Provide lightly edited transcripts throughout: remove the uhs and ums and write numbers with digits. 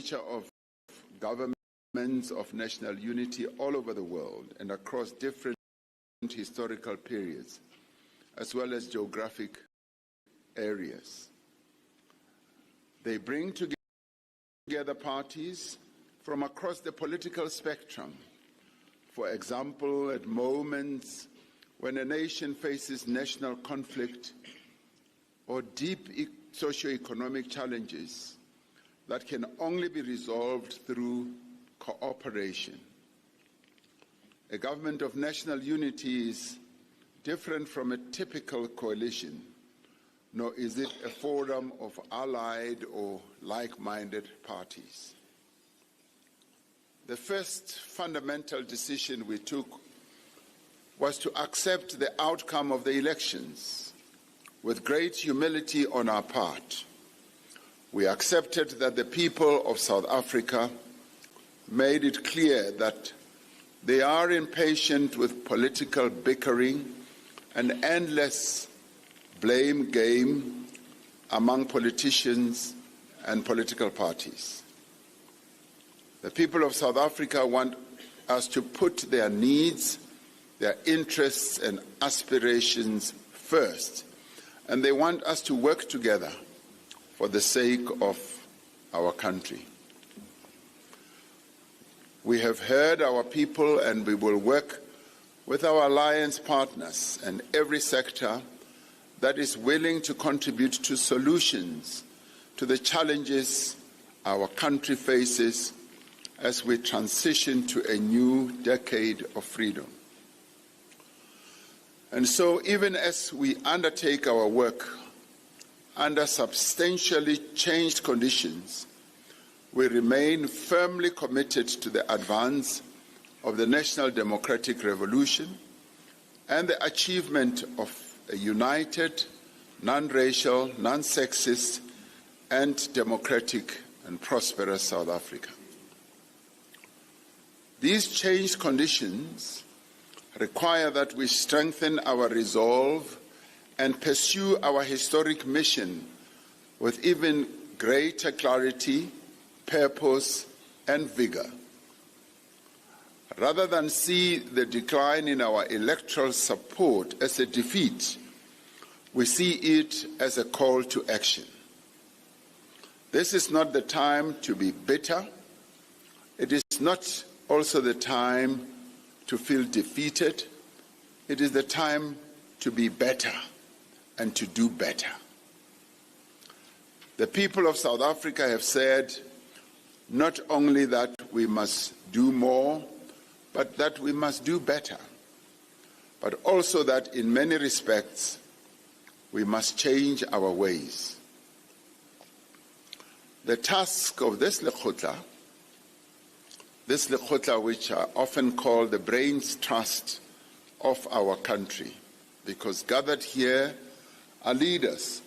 nature of governments of national unity all over the world and across different historical periods, as well as geographic areas. They bring together parties from across the political spectrum. For example, at moments when a nation faces national conflict or deep socioeconomic challenges that can only be resolved through cooperation. A government of national unity is different from a typical coalition, nor is it a forum of allied or like-minded parties. The first fundamental decision we took was to accept the outcome of the elections with great humility on our part. We accepted that the people of South Africa made it clear that they are impatient with political bickering and endless blame game among politicians and political parties. The people of South Africa want us to put their needs, their interests and aspirations first, and they want us to work together for the sake of our country. We have heard our people, and we will work with our alliance partners and every sector that is willing to contribute to solutions to the challenges our country faces as we transition to a new decade of freedom. And so, even as we undertake our work under substantially changed conditions, we remain firmly committed to the advance of the national democratic revolution and the achievement of a united, non-racial, non-sexist, and democratic and prosperous South Africa. These changed conditions require that we strengthen our resolve and pursue our historic mission with even greater clarity, purpose, and vigor. Rather than see the decline in our electoral support as a defeat, we see it as a call to action. This is not the time to be bitter. It is not also the time to feel defeated. It is the time to be better and to do better. The people of South Africa have said not only that we must do more, but that we must do better, but also that in many respects we must change our ways. The task of this Lekgotla, which are often called the brains trust of our country, because gathered here are leaders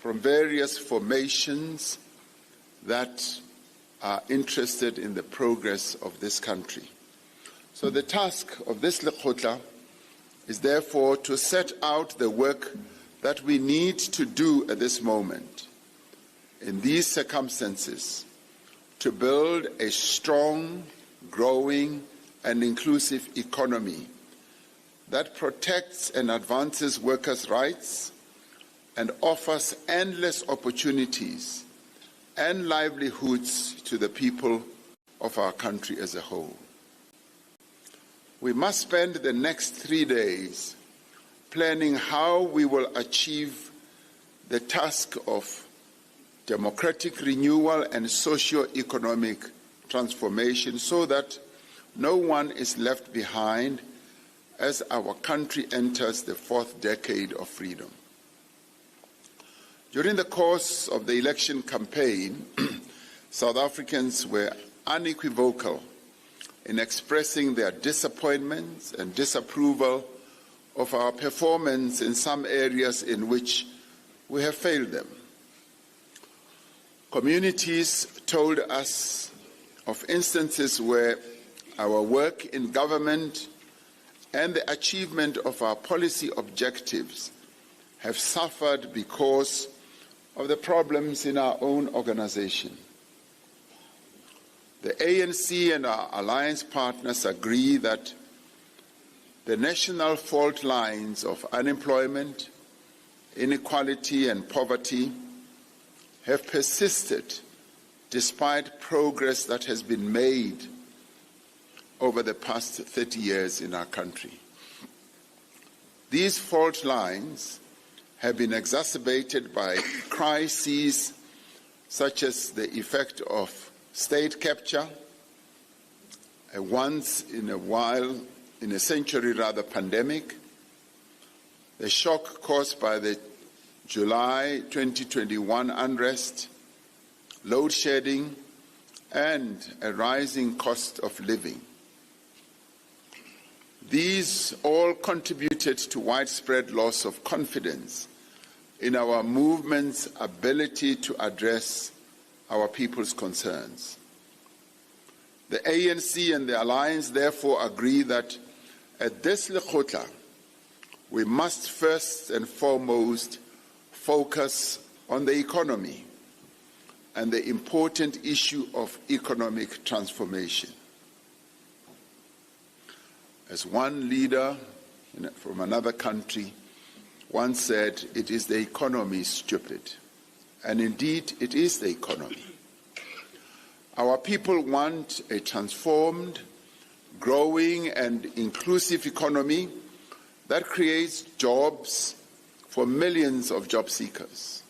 from various formations that are interested in the progress of this country. So the task of this Lekgotla is therefore to set out the work that we need to do at this moment, in these circumstances, to build a strong, growing, and inclusive economy that protects and advances workers' rights and offers endless opportunities and livelihoods to the people of our country as a whole. We must spend the next 3 days planning how we will achieve the task of democratic renewal and socio-economic transformation so that no one is left behind as our country enters the 4th decade of freedom. During the course of the election campaign, South Africans were unequivocal in expressing their disappointments and disapproval of our performance in some areas in which we have failed them. Communities told us of instances where our work in government and the achievement of our policy objectives have suffered because of the problems in our own organization. The ANC and our alliance partners agree that the national fault lines of unemployment, inequality and poverty have persisted despite progress that has been made over the past 30 years in our country. These fault lines have been exacerbated by crises such as the effect of state capture, a once-in-a-century pandemic, the shock caused by the July 2021 unrest, load shedding, and a rising cost of living. These all contributed to widespread loss of confidence in our movement's ability to address our people's concerns. The ANC and the Alliance therefore agree that at this Lekgotla, we must first and foremost focus on the economy and the important issue of economic transformation. As one leader from another country once said, it is the economy, stupid. And indeed, it is the economy. Our people want a transformed, growing, and inclusive economy that creates jobs for millions of job seekers,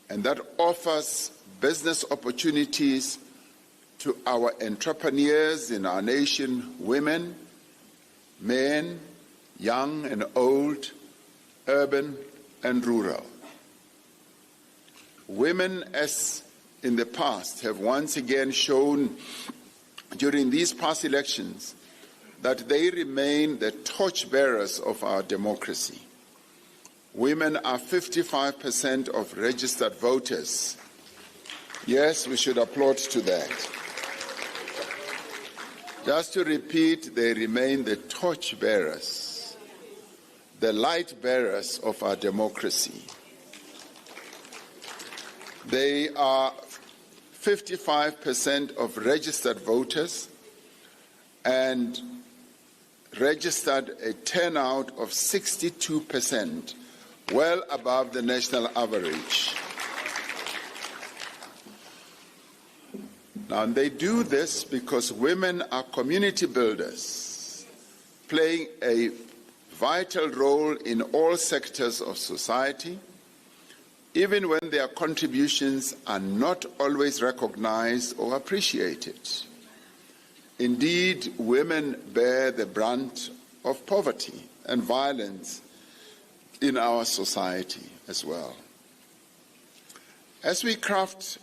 and that offers business opportunities to our entrepreneurs in our nation, women, men, young and old, urban and rural. Women, as in the past, have once again shown during these past elections that they remain the torchbearers of our democracy. Women are 55% of registered voters. Yes, we should applaud to that. Just to repeat, they remain the torchbearers, the light bearers of our democracy. They are 55% of registered voters and registered a turnout of 62%, well above the national average. Now, they do this because women are community builders, playing a vital role in all sectors of society, even when their contributions are not always recognized or appreciated. Indeed, women bear the brunt of poverty and violence in our society as well. As we craft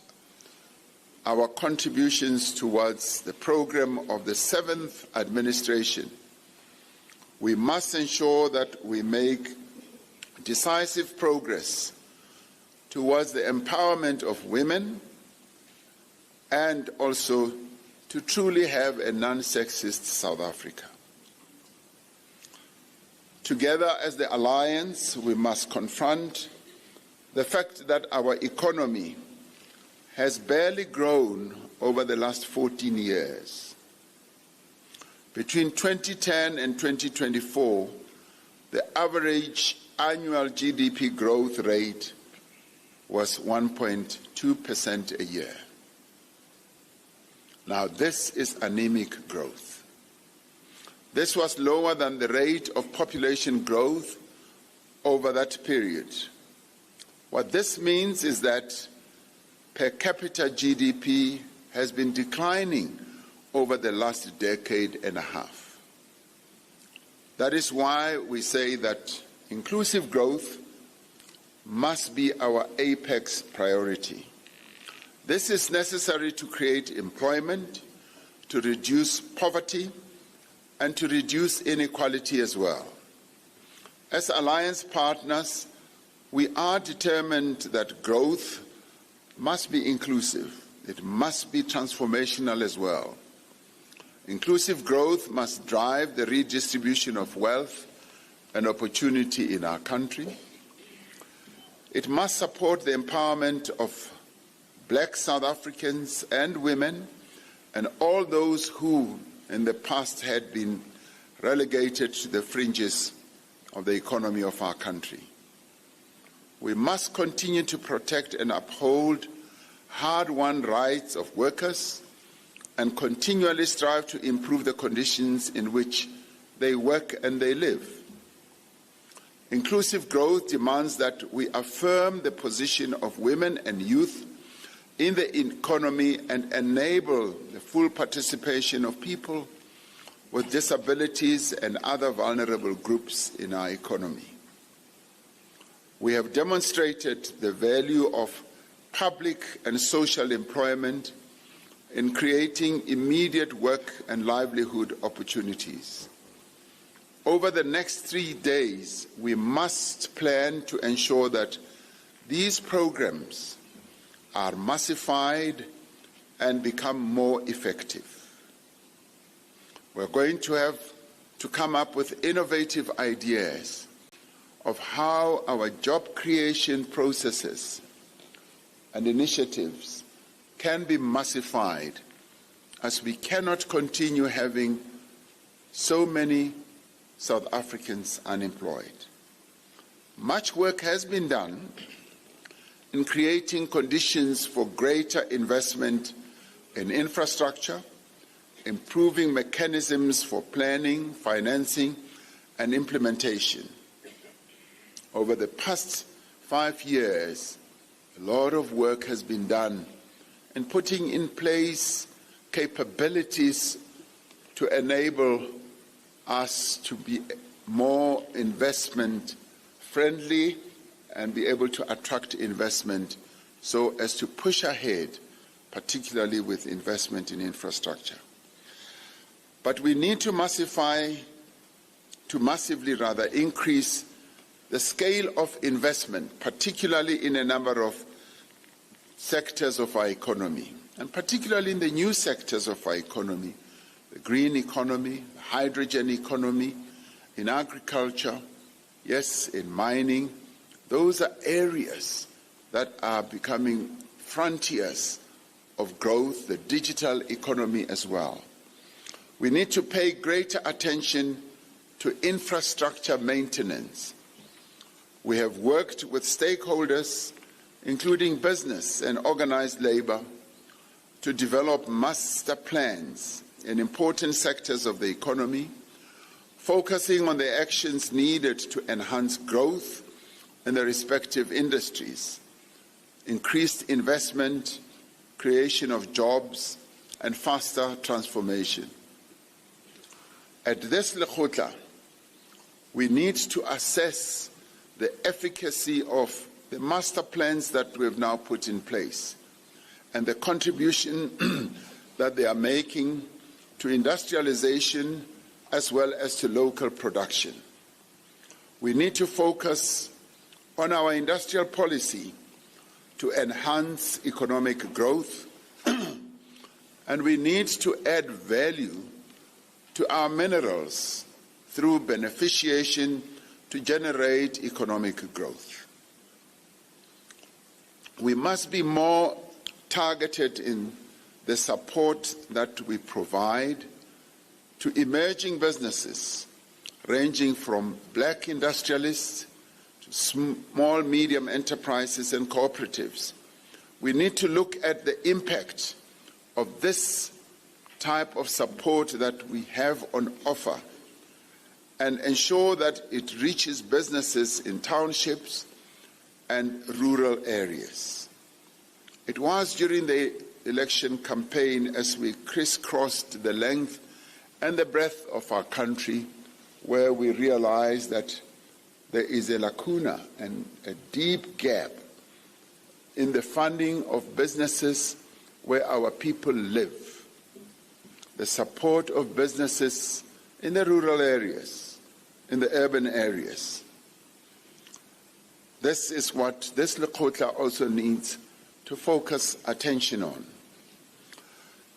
our contributions towards the program of the 7th administration, we must ensure that we make decisive progress towards the empowerment of women and also to truly have a non-sexist South Africa. Together as the Alliance, we must confront the fact that our economy has barely grown over the last 14 years. Between 2010 and 2024, the average annual GDP growth rate was 1.2% a year. Now, this is anemic growth. This was lower than the rate of population growth over that period. What this means is that per capita GDP has been declining over the last decade and a half. That is why we say that inclusive growth must be our apex priority. This is necessary to create employment, to reduce poverty, and to reduce inequality as well. As alliance partners, we are determined that growth must be inclusive. It must be transformational as well. Inclusive growth must drive the redistribution of wealth and opportunity in our country. It must support the empowerment of Black South Africans and women and all those who in the past had been relegated to the fringes of the economy of our country. We must continue to protect and uphold hard-won rights of workers and continually strive to improve the conditions in which they work and they live. Inclusive growth demands that we affirm the position of women and youth in the economy and enable the full participation of people with disabilities and other vulnerable groups in our economy. We have demonstrated the value of public and social employment in creating immediate work and livelihood opportunities. Over the next 3 days, we must plan to ensure that these programs are massified and become more effective. We're going to have to come up with innovative ideas of how our job creation processes and initiatives can be massified, as we cannot continue having so many South Africans unemployed. Much work has been done in creating conditions for greater investment in infrastructure, improving mechanisms for planning, financing, and implementation. Over the past 5 years, a lot of work has been done in putting in place capabilities to enable us to be more investment friendly and be able to attract investment so as to push ahead, particularly with investment in infrastructure. But we need to massively increase the scale of investment, particularly in a number of sectors of our economy, and particularly in the new sectors of our economy, the green economy, the hydrogen economy, in agriculture, yes, in mining. Those are areas that are becoming frontiers of growth, the digital economy as well. We need to pay greater attention to infrastructure maintenance. We have worked with stakeholders, including business and organized labor, to develop master plans in important sectors of the economy, focusing on the actions needed to enhance growth in the respective industries, increased investment, creation of jobs, and faster transformation. At this Lekgotla, we need to assess the efficacy of the master plans that we have now put in place and the contribution that they are making to industrialization as well as to local production. We need to focus on our industrial policy to enhance economic growth, and we need to add value to our minerals through beneficiation to generate economic growth. We must be more targeted in the support that we provide to emerging businesses, ranging from black industrialists to small, medium enterprises and cooperatives. We need to look at the impact of this type of support that we have on offer and ensure that it reaches businesses in townships and rural areas. It was during the election campaign, as we crisscrossed the length and the breadth of our country, where we realized that there is a lacuna and a deep gap in the funding of businesses where our people live, the support of businesses in the rural areas, in the urban areas. This is what this Lekgotla also needs to focus attention on.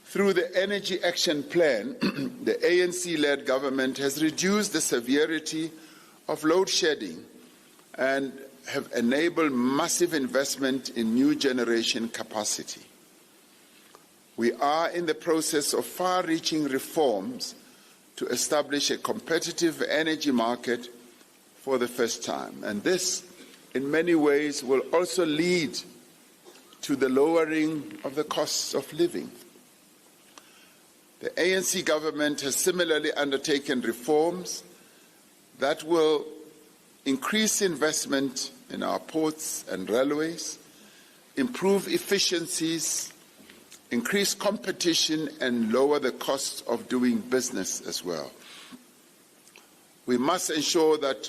Through the Energy Action Plan, the ANC-led government has reduced the severity of load shedding and have enabled massive investment in new generation capacity. We are in the process of far-reaching reforms to establish a competitive energy market for the first time. And this, in many ways, will also lead to the lowering of the costs of living. The ANC government has similarly undertaken reforms that will increase investment in our ports and railways, improve efficiencies, increase competition, and lower the cost of doing business as well. We must ensure that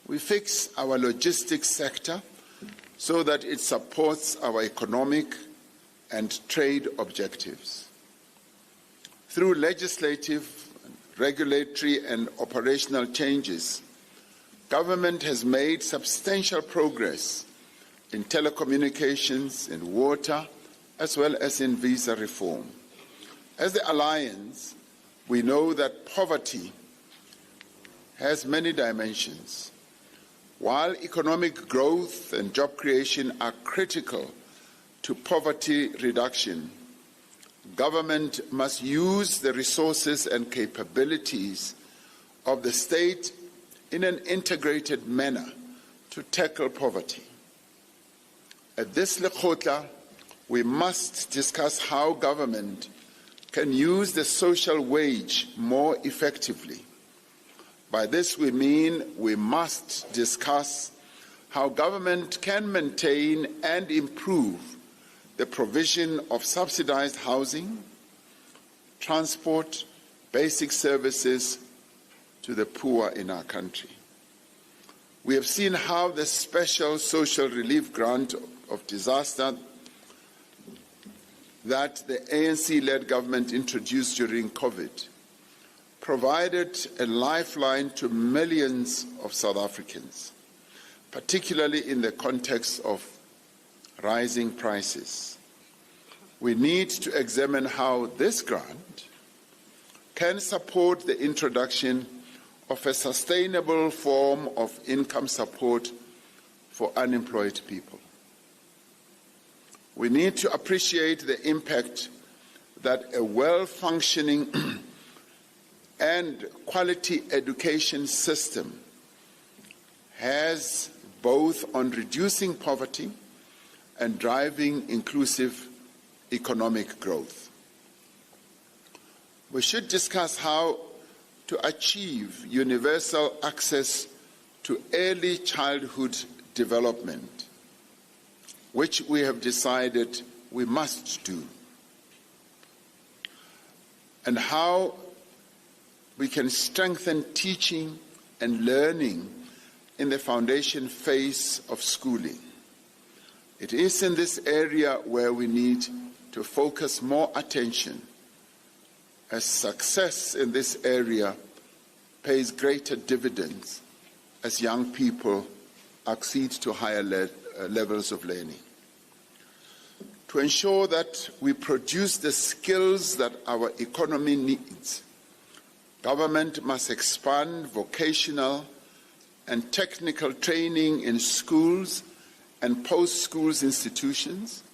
we fix our logistics sector so that it supports our economic and trade objectives. Through legislative, regulatory, and operational changes, government has made substantial progress in telecommunications, in water, as well as in visa reform. As the Alliance, we know that poverty has many dimensions. While economic growth and job creation are critical to poverty reduction, government must use the resources and capabilities of the state in an integrated manner to tackle poverty. At this Lekgotla, we must discuss how government can use the social wage more effectively. By this we mean we must discuss how government can maintain and improve the provision of subsidized housing, transport, basic services to the poor in our country. We have seen how the special social relief grant of disaster that the ANC-led government introduced during COVID provided a lifeline to millions of South Africans, particularly in the context of rising prices. We need to examine how this grant can support the introduction of a sustainable form of income support for unemployed people. We need to appreciate the impact that a well-functioning and quality education system has both on reducing poverty and driving inclusive economic growth. We should discuss how to achieve universal access to early childhood development, which we have decided we must do, and how we can strengthen teaching and learning in the foundation phase of schooling. It is in this area where we need to focus more attention, as success in this area pays greater dividends as young people accede to higher levels of learning. To ensure that we produce the skills that our economy needs, government must expand vocational and technical training in schools and post-schools institutions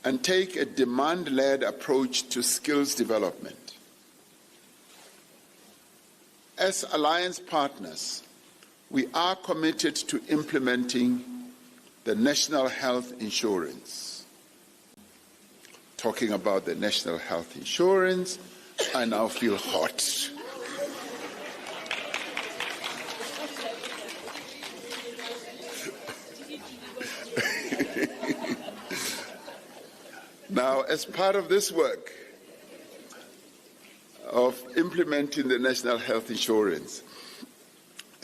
and take a demand-led approach to skills development. As alliance partners, we are committed to implementing the National Health Insurance. Talking about the National Health Insurance, I now feel hot. Now, as part of this work of implementing the National Health Insurance,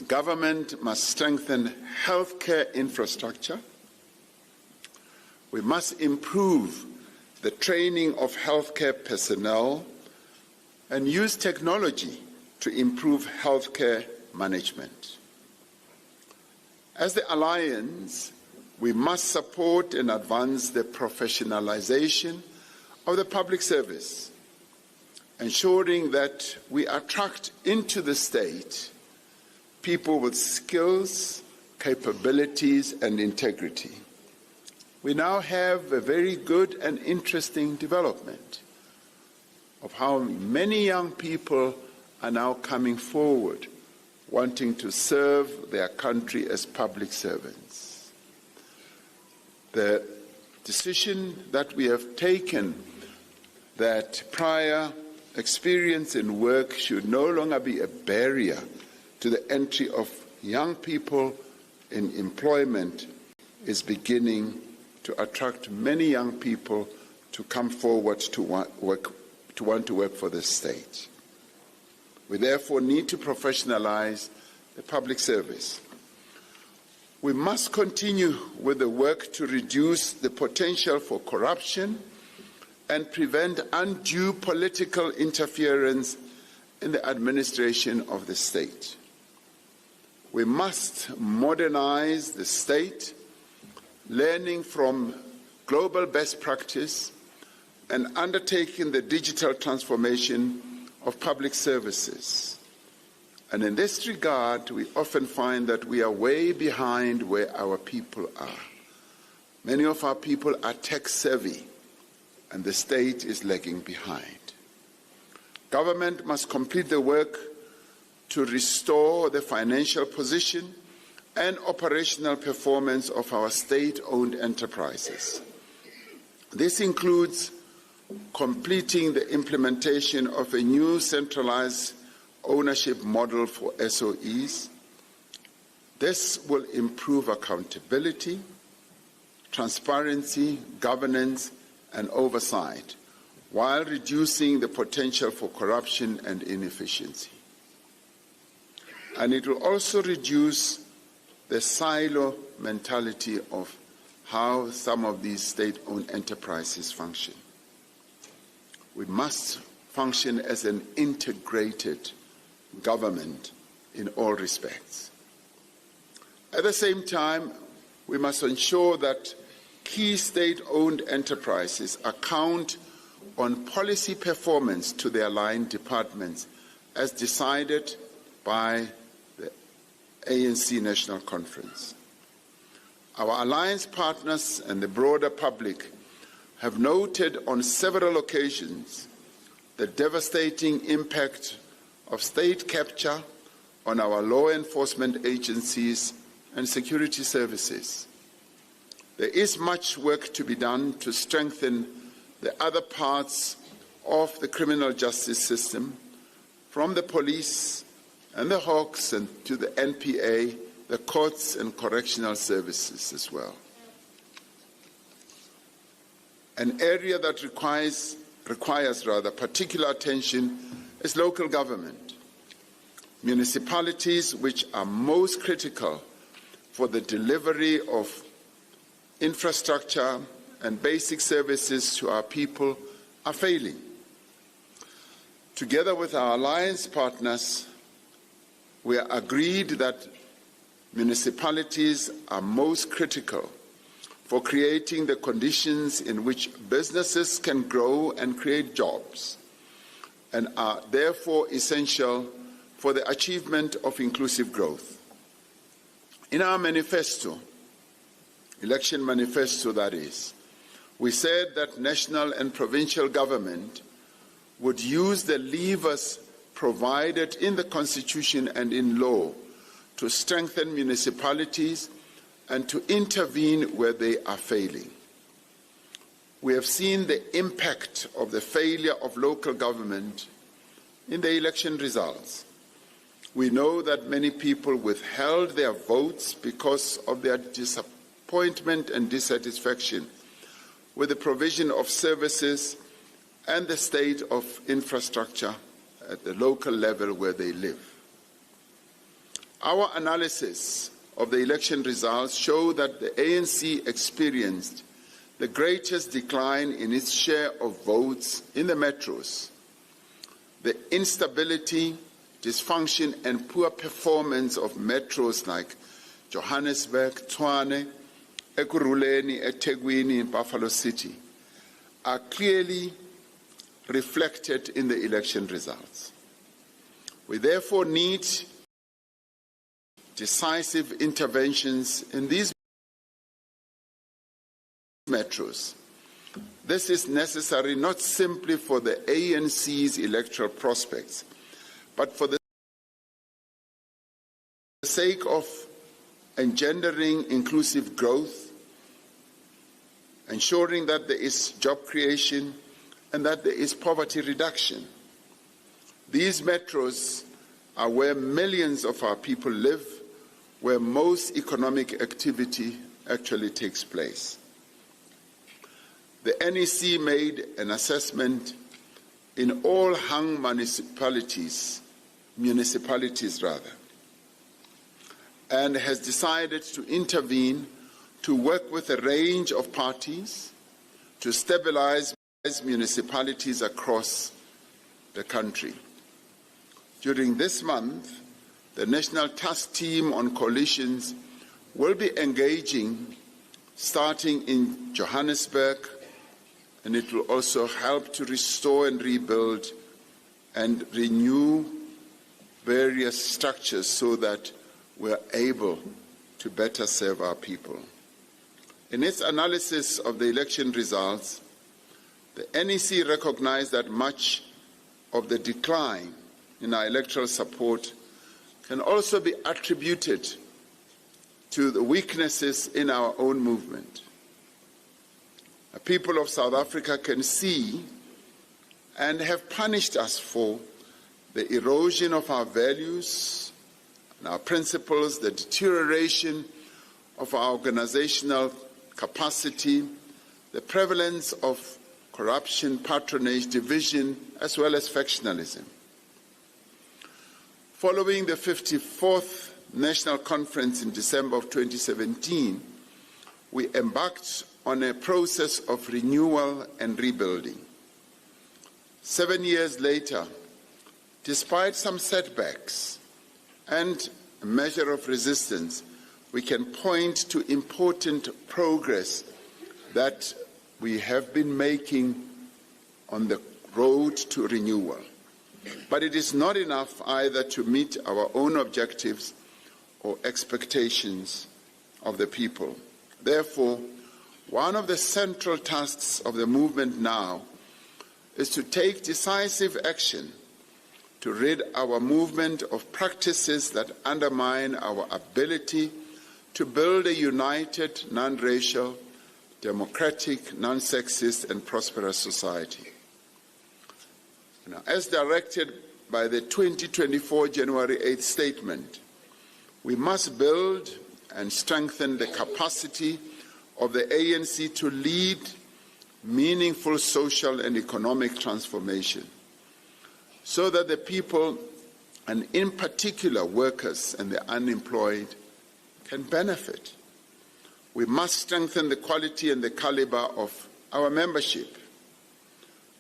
government must strengthen healthcare infrastructure. We must improve the training of healthcare personnel and use technology to improve healthcare management. As the Alliance, we must support and advance the professionalization of the public service, ensuring that we attract into the state people with skills, capabilities, and integrity. We now have a very good and interesting development of how many young people are now coming forward, wanting to serve their country as public servants. The decision that we have taken that prior experience in work should no longer be a barrier to the entry of young people in employment is beginning to attract many young people to come forward to want to work for the state. We therefore need to professionalize the public service. We must continue with the work to reduce the potential for corruption and prevent undue political interference in the administration of the state. We must modernize the state, learning from global best practice and undertaking the digital transformation of public services. And in this regard, we often find that we are way behind where our people are. Many of our people are tech-savvy, and the state is lagging behind. Government must complete the work to restore the financial position and operational performance of our state-owned enterprises. This includes completing the implementation of a new centralized ownership model for SOEs. This will improve accountability, transparency, governance, and oversight, while reducing the potential for corruption and inefficiency. And it will also reduce the silo mentality of how some of these state-owned enterprises function. We must function as an integrated government in all respects. At the same time, we must ensure that key state-owned enterprises account on policy performance to their line departments as decided by the ANC National Conference. Our alliance partners and the broader public have noted on several occasions the devastating impact of state capture on our law enforcement agencies and security services. There is much work to be done to strengthen the other parts of the criminal justice system, from the police and the Hawks and to the NPA, the courts and correctional services as well. An area that requires particular attention is local government. Municipalities, which are most critical for the delivery of infrastructure and basic services to our people, are failing. Together with our alliance partners, we are agreed that municipalities are most critical for creating the conditions in which businesses can grow and create jobs, and are therefore essential for the achievement of inclusive growth. In our manifesto, election manifesto that is, we said that national and provincial government would use the levers provided in the Constitution and in law to strengthen municipalities and to intervene where they are failing. We have seen the impact of the failure of local government in the election results. We know that many people withheld their votes because of their disappointment and dissatisfaction with the provision of services and the state of infrastructure at the local level where they live. Our analysis of the election results show that the ANC experienced the greatest decline in its share of votes in the metros. The instability, dysfunction, and poor performance of metros like Johannesburg, Tshwane, Ekurhuleni, eThekwini, and Buffalo City are clearly reflected in the election results. We therefore need decisive interventions in these metros This is necessary not simply for the ANC's electoral prospects, but for the sake of engendering inclusive growth, ensuring that there is job creation and that there is poverty reduction. These metros are where millions of our people live, where most economic activity actually takes place. The NEC made an assessment in all hung municipalities, and has decided to intervene to work with a range of parties to stabilize municipalities across the country. During this month, the National Task Team on Coalitions will be engaging starting in Johannesburg, and it will also help to restore and rebuild and renew various structures so that we're able to better serve our people. In its analysis of the election results, the NEC recognized that much of the decline in our electoral support can also be attributed to the weaknesses in our own movement. The people of South Africa can see and have punished us for the erosion of our values and our principles, the deterioration of our organizational capacity, the prevalence of corruption, patronage, division, as well as factionalism. Following the 54th National Conference in December of 2017, we embarked on a process of renewal and rebuilding. 7 years later, despite some setbacks and a measure of resistance, we can point to important progress that we have been making on the road to renewal. But it is not enough either to meet our own objectives or expectations of the people. Therefore, one of the central tasks of the movement now is to take decisive action to rid our movement of practices that undermine our ability to build a united, non-racial, democratic, non-sexist, and prosperous society. Now, as directed by the 2024 January 8th statement, we must build and strengthen the capacity of the ANC to lead meaningful social and economic transformation so that the people, and in particular workers and the unemployed, can benefit. We must strengthen the quality and the caliber of our membership,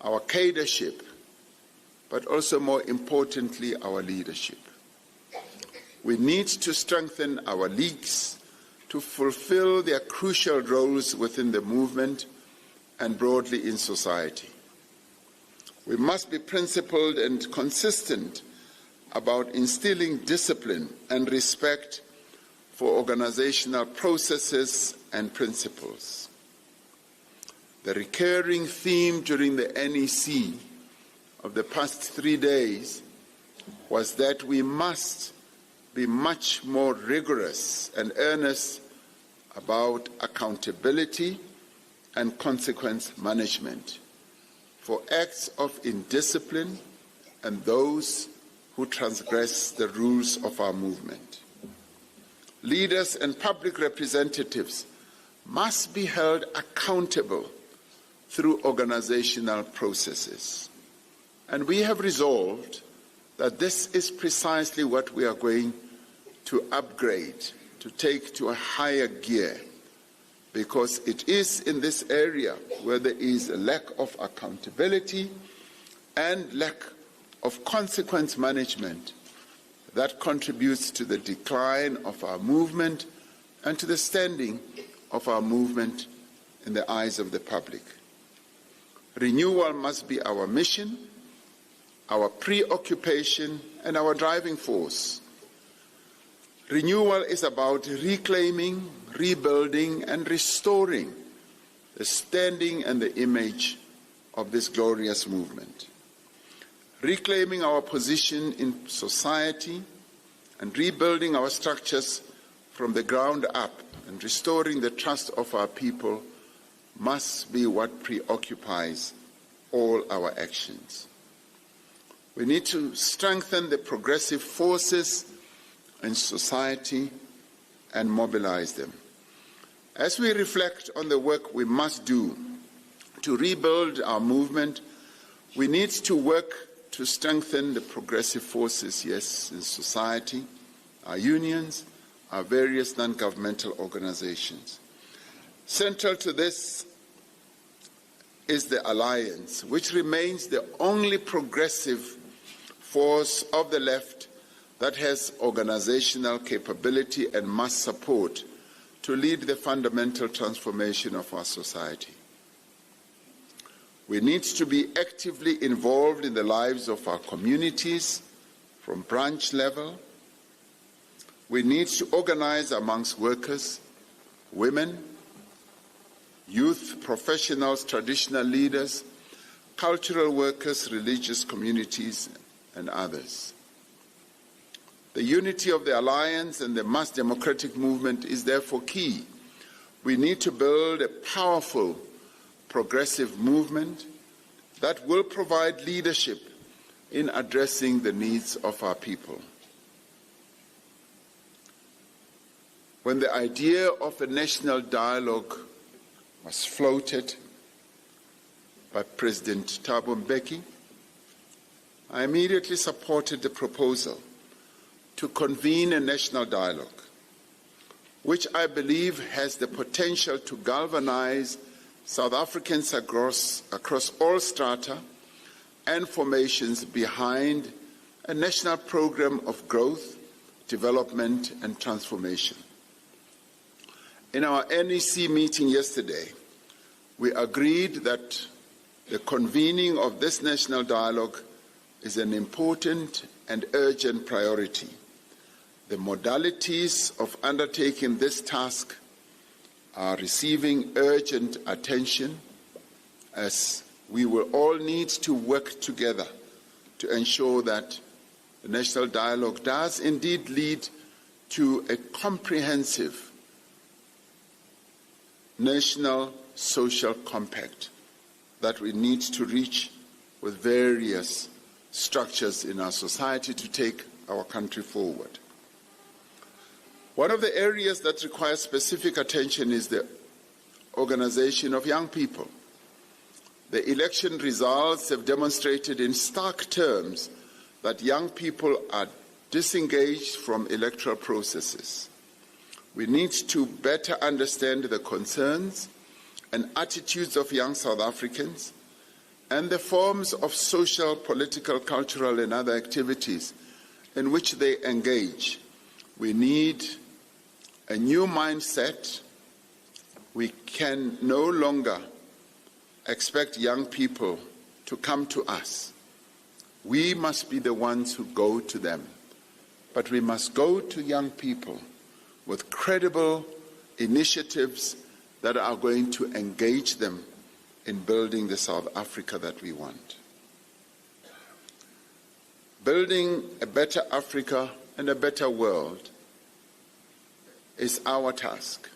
our cadreship, but also more importantly, our leadership. We need to strengthen our leagues to fulfill their crucial roles within the movement and broadly in society. We must be principled and consistent about instilling discipline and respect for organizational processes and principles. The recurring theme during the NEC of the past 3 days was that we must be much more rigorous and earnest about accountability and consequence management for acts of indiscipline and those who transgress the rules of our movement. Leaders and public representatives must be held accountable through organizational processes. And we have resolved that this is precisely what we are going to upgrade, to take to a higher gear, because it is in this area where there is a lack of accountability and lack of consequence management that contributes to the decline of our movement and to the standing of our movement in the eyes of the public. Renewal must be our mission, our preoccupation, and our driving force. Renewal is about reclaiming, rebuilding, and restoring the standing and the image of this glorious movement. Reclaiming our position in society and rebuilding our structures from the ground up and restoring the trust of our people must be what preoccupies all our actions. We need to strengthen the progressive forces in society and mobilize them. As we reflect on the work we must do to rebuild our movement, we need to work to strengthen the progressive forces, yes, in society, our unions, our various non-governmental organizations. Central to this is the alliance, which remains the only progressive force of the left that has organizational capability and must support to lead the fundamental transformation of our society. We need to be actively involved in the lives of our communities from branch level. We need to organize amongst workers, women, youth, professionals, traditional leaders, cultural workers, religious communities, and others. The unity of the alliance and the mass democratic movement is therefore key. We need to build a powerful progressive movement that will provide leadership in addressing the needs of our people. When the idea of a national dialogue was floated by President Thabo Mbeki, I immediately supported the proposal to convene a national dialogue, which I believe has the potential to galvanize South Africans across all strata and formations behind a national program of growth, development, and transformation. In our NEC meeting yesterday, we agreed that the convening of this national dialogue is an important and urgent priority. The modalities of undertaking this task are receiving urgent attention, as we will all need to work together to ensure that the national dialogue does indeed lead to a comprehensive national social compact that we need to reach with various structures in our society to take our country forward. One of the areas that requires specific attention is the organization of young people. The election results have demonstrated in stark terms that young people are disengaged from electoral processes. We need to better understand the concerns and attitudes of young South Africans and the forms of social, political, cultural, and other activities in which they engage. We need a new mindset. We can no longer expect young people to come to us. We must be the ones who go to them. But we must go to young people with credible initiatives that are going to engage them in building the South Africa that we want. Building a better Africa and a better world is our task.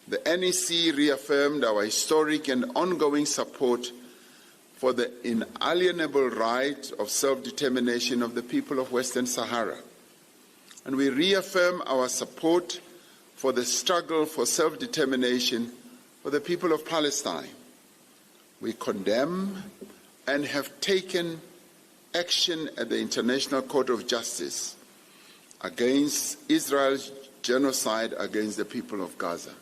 The NEC reaffirmed our historic and ongoing support for the inalienable right of self-determination of the people of Western Sahara. And we reaffirm our support for the struggle for self-determination for the people of Palestine. We condemn and have taken action at the International Court of Justice against Israel's genocide against the people of Gaza.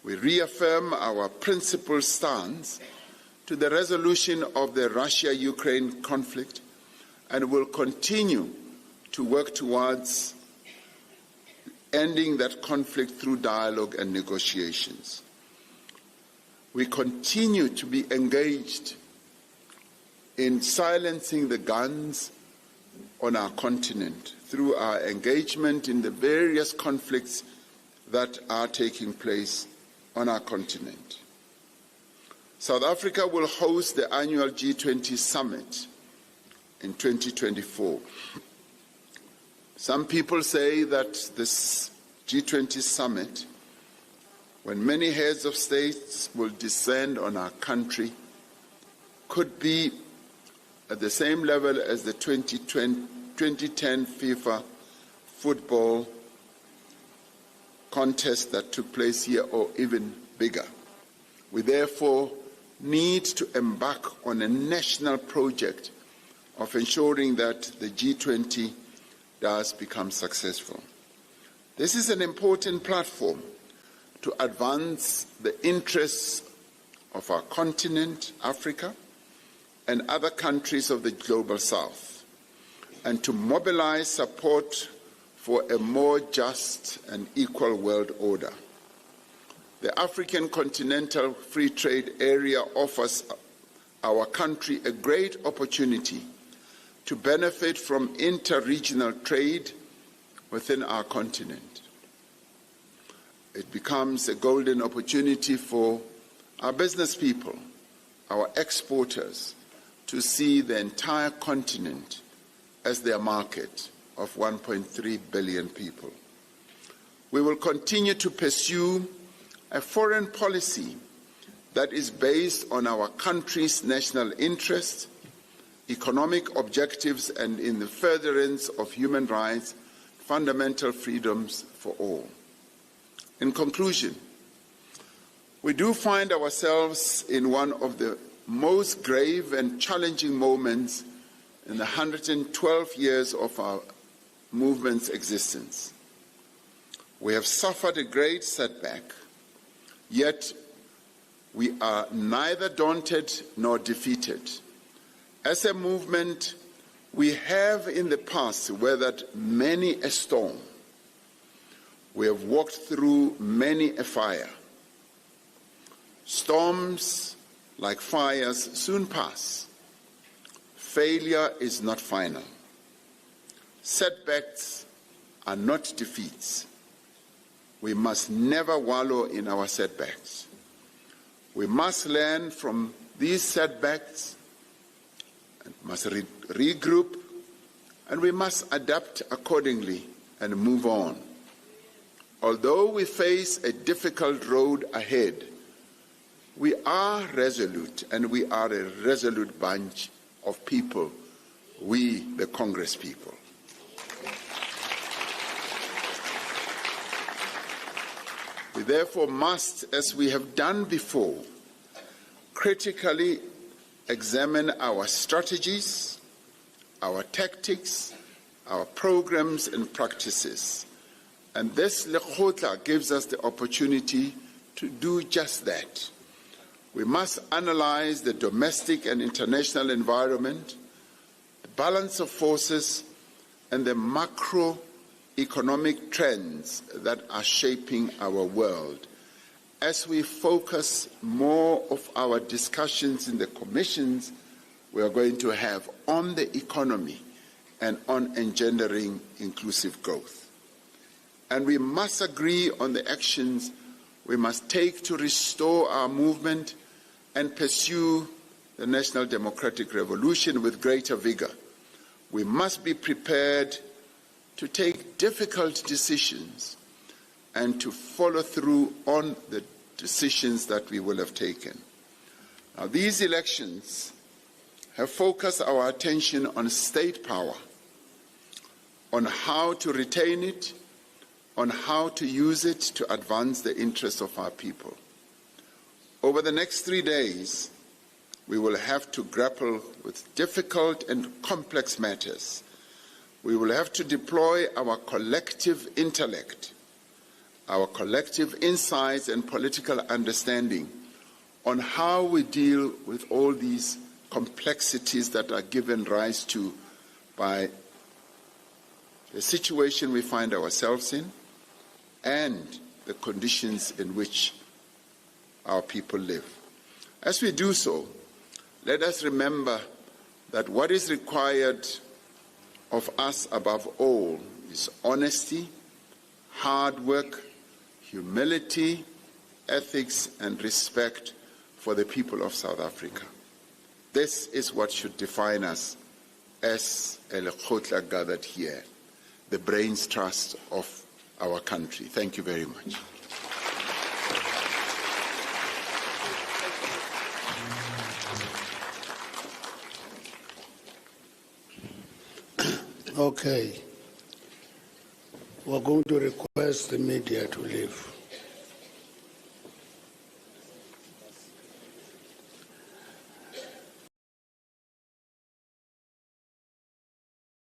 We reaffirm our principled stance to the resolution of the Russia-Ukraine conflict and will continue to work towards ending that conflict through dialogue and negotiations. We continue to be engaged in silencing the guns on our continent through our engagement in the various conflicts that are taking place on our continent. South Africa will host the annual G20 summit in 2024. Some people say that this G20 summit, when many heads of states will descend on our country, could be at the same level as the 2010 FIFA football contest that took place here, or even bigger. We therefore need to embark on a national project of ensuring that the G20 does become successful. This is an important platform to advance the interests of our continent, Africa, and other countries of the global south, and to mobilize support for a more just and equal world order. The African Continental Free Trade Area offers our country a great opportunity to benefit from inter-regional trade within our continent. It becomes a golden opportunity for our business people, our exporters, to see the entire continent as their market of 1.3 billion people. We will continue to pursue a foreign policy that is based on our country's national interest, economic objectives, and in the furtherance of human rights, fundamental freedoms for all. In conclusion, we do find ourselves in one of the most grave and challenging moments in the 112 years of our movement's existence. We have suffered a great setback, yet we are neither daunted nor defeated. As a movement, we have in the past weathered many a storm. We have walked through many a fire. Storms, like fires, soon pass. Failure is not final. Setbacks are not defeats. We must never wallow in our setbacks. We must learn from these setbacks and must regroup, and we must adapt accordingly and move on. Although we face a difficult road ahead, we are resolute, and we are a resolute bunch of people, we, the Congress people. We therefore must, as we have done before, critically examine our strategies, our tactics, our programs and practices. And this Lekgotla gives us the opportunity to do just that. We must analyze the domestic and international environment, the balance of forces, and the macroeconomic trends that are shaping our world. As we focus more of our discussions in the commissions we are going to have on the economy and on engendering inclusive growth. And we must agree on the actions we must take to restore our movement and pursue the national democratic revolution with greater vigor. We must be prepared to take difficult decisions and to follow through on the decisions that we will have taken. Now, these elections have focused our attention on state power, on how to retain it, on how to use it to advance the interests of our people. Over the next 3 days, we will have to grapple with difficult and complex matters. We will have to deploy our collective intellect, our collective insights and political understanding on how we deal with all these complexities that are given rise to by the situation we find ourselves in and the conditions in which our people live. As we do so, let us remember that what is required of us above all is honesty, hard work, humility, ethics, and respect for the people of South Africa. This is what should define us as a Lekgotla gathered here, the brains trust of our country. Thank you very much. Okay. We're going to request the media to leave.